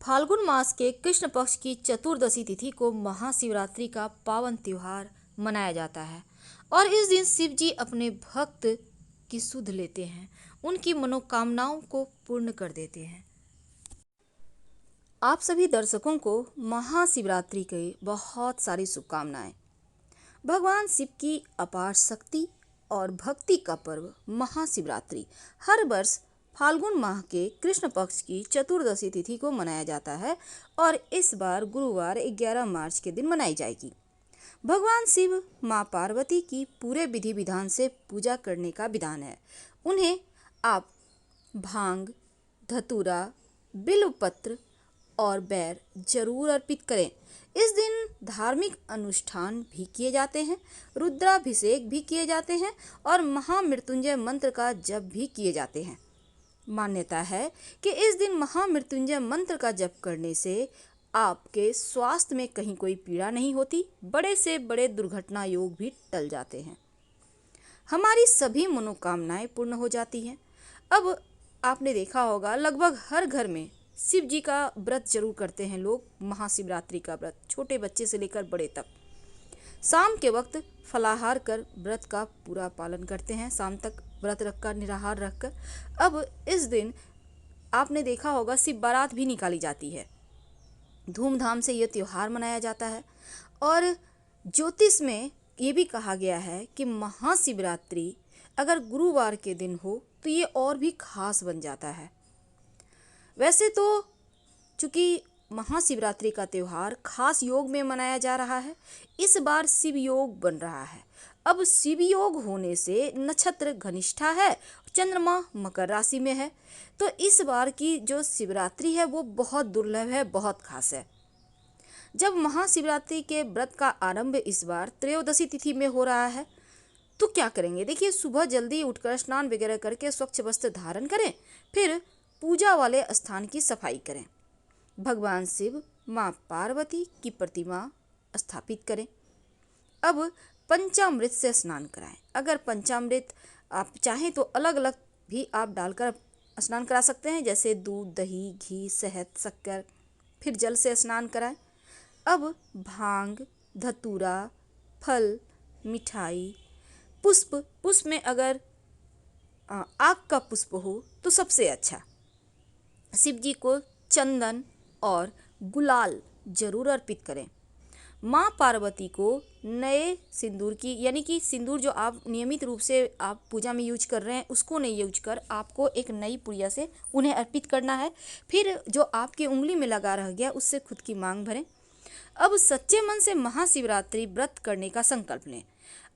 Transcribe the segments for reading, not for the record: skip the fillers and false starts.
फाल्गुन मास के कृष्ण पक्ष की चतुर्दशी तिथि को महाशिवरात्रि का पावन त्योहार मनाया जाता है और इस दिन शिव जी अपने भक्त की सुध लेते हैं, उनकी मनोकामनाओं को पूर्ण कर देते हैं। आप सभी दर्शकों को महाशिवरात्रि की बहुत सारी शुभकामनाएं। भगवान शिव की अपार शक्ति और भक्ति का पर्व महाशिवरात्रि हर वर्ष फाल्गुन माह के कृष्ण पक्ष की चतुर्दशी तिथि को मनाया जाता है और इस बार गुरुवार 11 मार्च के दिन मनाई जाएगी। भगवान शिव माँ पार्वती की पूरे विधि विधान से पूजा करने का विधान है। उन्हें आप भांग, धतूरा, बिल्वपत्र और बेर जरूर अर्पित करें। इस दिन धार्मिक अनुष्ठान भी किए जाते हैं, रुद्राभिषेक भी किए जाते हैं और महामृत्युंजय मंत्र का जप भी किए जाते हैं। मान्यता है कि इस दिन महामृत्युंजय मंत्र का जप करने से आपके स्वास्थ्य में कहीं कोई पीड़ा नहीं होती, बड़े से बड़े दुर्घटना योग भी टल जाते हैं, हमारी सभी मनोकामनाएं पूर्ण हो जाती हैं। अब आपने देखा होगा लगभग हर घर में शिव जी का व्रत जरूर करते हैं लोग। महाशिवरात्रि का व्रत छोटे बच्चे से लेकर बड़े तक शाम के वक्त फलाहार कर व्रत का पूरा पालन करते हैं, शाम तक व्रत रखकर निराहार रखकर। अब इस दिन आपने देखा होगा शिव बारात भी निकाली जाती है, धूमधाम से यह त्योहार मनाया जाता है और ज्योतिष में ये भी कहा गया है कि महाशिवरात्रि अगर गुरुवार के दिन हो तो ये और भी खास बन जाता है। वैसे तो चूंकि महाशिवरात्रि का त्यौहार खास योग में मनाया जा रहा है, इस बार शिव योग बन रहा है। अब शिव योग होने से नक्षत्र घनिष्ठा है, चंद्रमा मकर राशि में है, तो इस बार की जो शिवरात्रि है वो बहुत दुर्लभ है, बहुत खास है। जब महाशिवरात्रि के व्रत का आरंभ इस बार त्रयोदशी तिथि में हो रहा है तो क्या करेंगे, देखिए सुबह जल्दी उठकर स्नान वगैरह करके स्वच्छ वस्त्र धारण करें, फिर पूजा वाले स्थान की सफाई करें, भगवान शिव माँ पार्वती की प्रतिमा स्थापित करें। अब पंचामृत से स्नान कराएं। अगर पंचामृत आप चाहें तो अलग अलग भी आप डालकर स्नान करा सकते हैं, जैसे दूध, दही, घी, शहद, शक्कर, फिर जल से स्नान कराएं। अब भांग, धतूरा, फल, मिठाई, पुष्प में अगर आग का पुष्प हो तो सबसे अच्छा। शिव जी को चंदन और गुलाल जरूर अर्पित करें। माँ पार्वती को नए सिंदूर की, यानी कि सिंदूर जो आप नियमित रूप से आप पूजा में यूज कर रहे हैं उसको नहीं यूज कर आपको एक नई पुड़िया से उन्हें अर्पित करना है। फिर जो आपकी उंगली में लगा रह गया उससे खुद की मांग भरें। अब सच्चे मन से महाशिवरात्रि व्रत करने का संकल्प लें।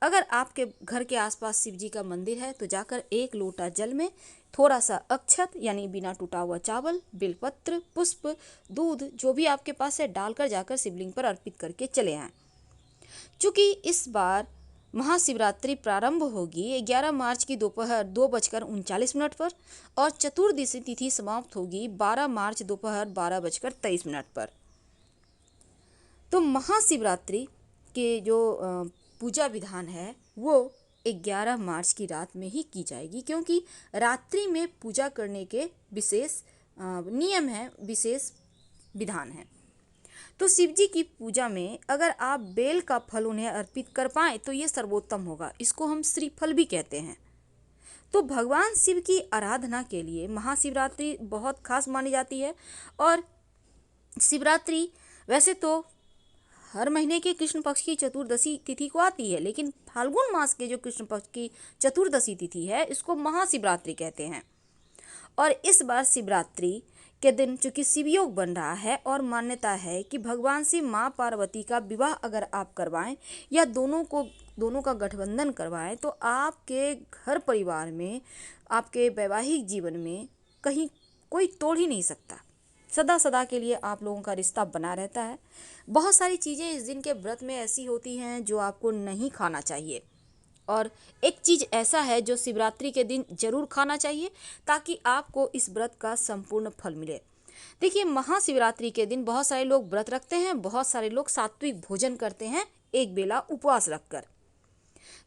अगर आपके घर के आसपास शिव जी का मंदिर है तो जाकर एक लोटा जल में थोड़ा सा अक्षत यानी बिना टूटा हुआ चावल, बिल्वपत्र, पुष्प, दूध जो भी आपके पास है डालकर जाकर शिवलिंग पर अर्पित करके चले आएं। चूँकि इस बार महाशिवरात्रि प्रारंभ होगी 11 मार्च की दोपहर 2:39 पर और चतुर्दशी तिथि समाप्त होगी 12 मार्च दोपहर 12:23 पर। तो महाशिवरात्रि के जो पूजा विधान है वो 11 मार्च की रात में ही की जाएगी, क्योंकि रात्रि में पूजा करने के विशेष नियम है, विशेष विधान है। तो शिव जी की पूजा में अगर आप बेल का फल उन्हें अर्पित कर पाएँ तो ये सर्वोत्तम होगा, इसको हम श्रीफल भी कहते हैं। तो भगवान शिव की आराधना के लिए महाशिवरात्रि बहुत खास मानी जाती है और शिवरात्रि वैसे तो हर महीने के कृष्ण पक्ष की चतुर्दशी तिथि को आती है, लेकिन फाल्गुन मास के जो कृष्ण पक्ष की चतुर्दशी तिथि है इसको महाशिवरात्रि कहते हैं। और इस बार शिवरात्रि के दिन चूंकि शिवयोग बन रहा है और मान्यता है कि भगवान शिव माँ पार्वती का विवाह अगर आप करवाएं या दोनों का गठबंधन करवाएं तो आपके घर परिवार में, आपके वैवाहिक जीवन में कहीं कोई तोड़ ही नहीं सकता, सदा सदा के लिए आप लोगों का रिश्ता बना रहता है। बहुत सारी चीज़ें इस दिन के व्रत में ऐसी होती हैं जो आपको नहीं खाना चाहिए और एक चीज़ ऐसा है जो शिवरात्रि के दिन जरूर खाना चाहिए ताकि आपको इस व्रत का संपूर्ण फल मिले। देखिए महाशिवरात्रि के दिन बहुत सारे लोग व्रत रखते हैं, बहुत सारे लोग सात्विक भोजन करते हैं एक बेला उपवास रखकर।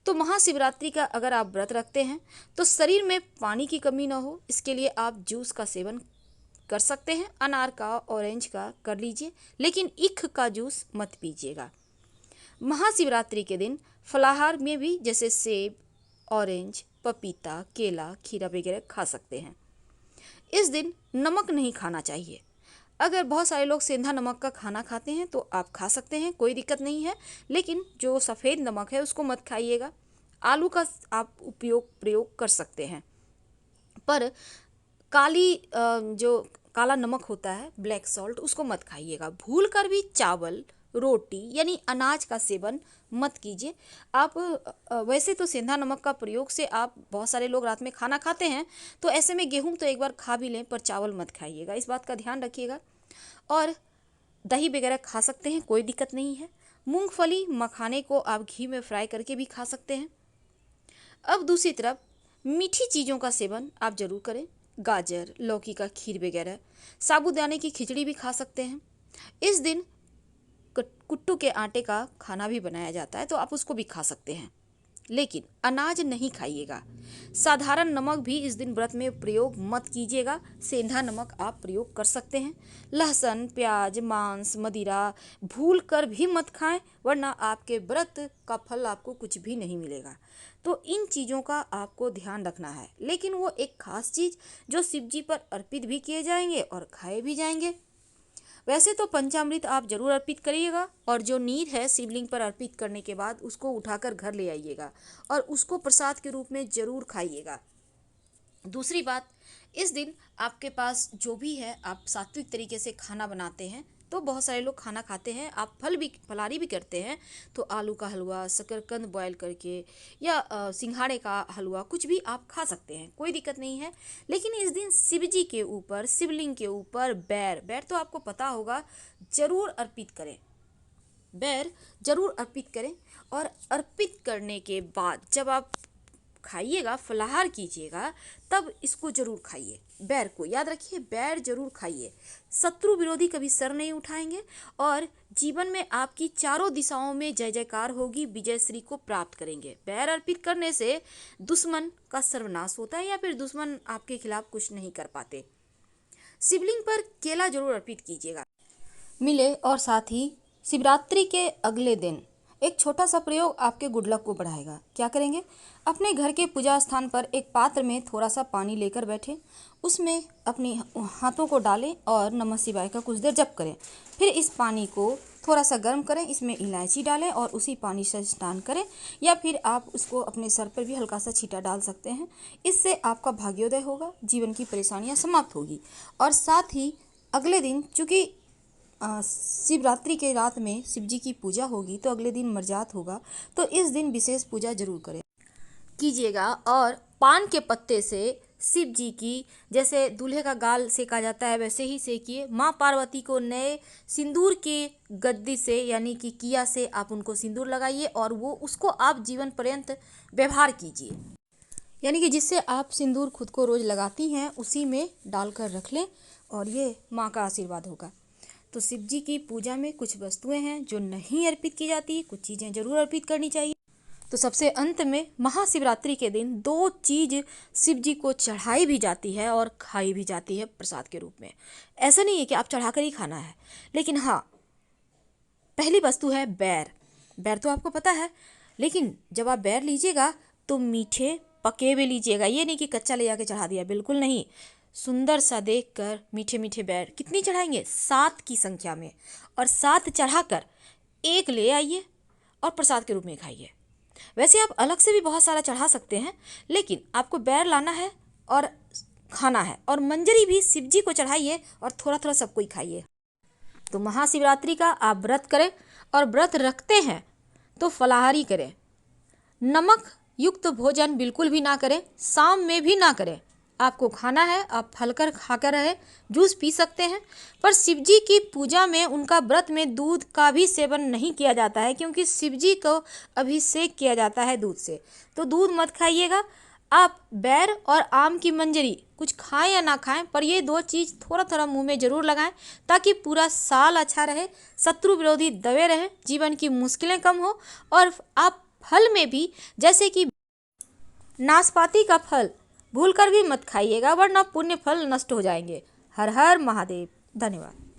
तो महाशिवरात्रि का अगर आप व्रत रखते हैं तो शरीर में पानी की कमी ना हो, इसके लिए आप जूस का सेवन कर सकते हैं, अनार का, ऑरेंज का कर लीजिए, लेकिन ईख का जूस मत पीजिएगा। महाशिवरात्रि के दिन फलाहार में भी जैसे सेब, ऑरेंज, पपीता, केला, खीरा वगैरह खा सकते हैं। इस दिन नमक नहीं खाना चाहिए। अगर बहुत सारे लोग सेंधा नमक का खाना खाते हैं तो आप खा सकते हैं, कोई दिक्कत नहीं है, लेकिन जो सफ़ेद नमक है उसको मत खाइएगा। आलू का आप प्रयोग कर सकते हैं, पर जो काला नमक होता है, ब्लैक सॉल्ट, उसको मत खाइएगा। भूल कर भी चावल, रोटी यानी अनाज का सेवन मत कीजिए। आप वैसे तो सेंधा नमक का प्रयोग से आप, बहुत सारे लोग रात में खाना खाते हैं, तो ऐसे में गेहूं तो एक बार खा भी लें, पर चावल मत खाइएगा, इस बात का ध्यान रखिएगा। और दही वगैरह खा सकते हैं, कोई दिक्कत नहीं है। मूंगफली, मखाने को आप घी में फ्राई करके भी खा सकते हैं। अब दूसरी तरफ मीठी चीज़ों का सेवन आप जरूर करें। गाजर, लौकी का खीर वगैरह, साबूदाने की खिचड़ी भी खा सकते हैं। इस दिन कुट्टू के आटे का खाना भी बनाया जाता है, तो आप उसको भी खा सकते हैं, लेकिन अनाज नहीं खाइएगा। साधारण नमक भी इस दिन व्रत में प्रयोग मत कीजिएगा, सेंधा नमक आप प्रयोग कर सकते हैं। लहसुन, प्याज, मांस, मदिरा भूल कर भी मत खाएं, वरना आपके व्रत का फल आपको कुछ भी नहीं मिलेगा। तो इन चीज़ों का आपको ध्यान रखना है, लेकिन वो एक खास चीज़ जो शिव जी पर अर्पित भी किए जाएंगे और खाए भी जाएंगे। वैसे तो पंचामृत आप जरूर अर्पित करिएगा, और जो नीर है शिवलिंग पर अर्पित करने के बाद उसको उठाकर घर ले आइएगा और उसको प्रसाद के रूप में जरूर खाइएगा। दूसरी बात, इस दिन आपके पास जो भी है, आप सात्विक तरीके से खाना बनाते हैं, तो बहुत सारे लोग खाना खाते हैं, आप फलाहारी भी करते हैं, तो आलू का हलवा, शकरकंद बॉयल करके, या सिंघाड़े का हलवा, कुछ भी आप खा सकते हैं, कोई दिक्कत नहीं है। लेकिन इस दिन शिव जी के ऊपर, शिवलिंग के ऊपर बैर तो आपको पता होगा, जरूर अर्पित करें, बैर जरूर अर्पित करें। और अर्पित करने के बाद जब आप खाइएगा, फलाहार कीजिएगा, तब इसको जरूर खाइए, बैर को याद रखिए, बैर जरूर खाइए। शत्रु विरोधी कभी सर नहीं उठाएंगे, और जीवन में आपकी चारों दिशाओं में जय जयकार होगी, विजय श्री को प्राप्त करेंगे। बैर अर्पित करने से दुश्मन का सर्वनाश होता है, या फिर दुश्मन आपके खिलाफ कुछ नहीं कर पाते। शिवलिंग पर केला जरूर अर्पित कीजिएगा मिले। और साथ ही शिवरात्रि के अगले दिन एक छोटा सा प्रयोग आपके गुड लक को बढ़ाएगा। क्या करेंगे? अपने घर के पूजा स्थान पर एक पात्र में थोड़ा सा पानी लेकर बैठे, उसमें अपने हाथों को डालें और नमः शिवाय का कुछ देर जप करें। फिर इस पानी को थोड़ा सा गर्म करें, इसमें इलायची डालें और उसी पानी से स्नान करें, या फिर आप उसको अपने सर पर भी हल्का सा छींटा डाल सकते हैं। इससे आपका भाग्योदय होगा, जीवन की परेशानियां समाप्त होगी। और साथ ही अगले दिन, चूँकि शिवरात्रि के रात में शिव जी की पूजा होगी, तो अगले दिन मरजात होगा, तो इस दिन विशेष पूजा जरूर करें कीजिएगा। और पान के पत्ते से शिव जी की, जैसे दूल्हे का गाल सेका जाता है वैसे ही सेकिए। माँ पार्वती को नए सिंदूर के गद्दी से, यानी कि किया से आप उनको सिंदूर लगाइए, और वो उसको आप जीवन पर्यंत व्यवहार कीजिए, यानी कि जिससे आप सिंदूर खुद को रोज लगाती हैं उसी में डालकर रख लें, और ये माँ का आशीर्वाद होगा। तो शिव जी की पूजा में कुछ वस्तुएं हैं जो नहीं अर्पित की जाती, कुछ चीज़ें जरूर अर्पित करनी चाहिए। तो सबसे अंत में महाशिवरात्रि के दिन 2 चीज़ शिव जी को चढ़ाई भी जाती है और खाई भी जाती है प्रसाद के रूप में। ऐसा नहीं है कि आप चढ़ाकर ही खाना है, लेकिन हाँ, पहली वस्तु है बैर। बैर तो आपको पता है, लेकिन जब आप बैर लीजिएगा तो मीठे पके हुए लीजिएगा, ये नहीं कि कच्चा ले जाके चढ़ा दिया, बिल्कुल नहीं। सुंदर सा देखकर मीठे मीठे बैर कितनी चढ़ाएंगे? 7 की संख्या में, और 7 चढ़ाकर 1 ले आइए और प्रसाद के रूप में खाइए। वैसे आप अलग से भी बहुत सारा चढ़ा सकते हैं, लेकिन आपको बैर लाना है और खाना है। और मंजरी भी शिव जी को चढ़ाइए और थोड़ा थोड़ा सबको ही खाइए। तो महाशिवरात्रि का आप व्रत करें, और व्रत रखते हैं तो फलाहारी करें, नमक युक्त भोजन बिल्कुल भी ना करें, शाम में भी ना करें। आपको खाना है, आप फलकर खाकर रहे, जूस पी सकते हैं, पर शिवजी की पूजा में, उनका व्रत में दूध का भी सेवन नहीं किया जाता है, क्योंकि शिवजी को अभिषेक किया जाता है दूध से। तो दूध मत खाइएगा। आप बैर और आम की मंजरी कुछ खाएं या ना खाएं, पर ये 2 चीज़ थोड़ा थोड़ा मुंह में जरूर लगाएं, ताकि पूरा साल अच्छा रहे, शत्रु विरोधी दबे रहे, जीवन की मुश्किलें कम हो। और आप फल में भी, जैसे कि नाशपाती का फल भूलकर भी मत खाइएगा, वरना पुण्य फल नष्ट हो जाएंगे। हर हर महादेव। धन्यवाद।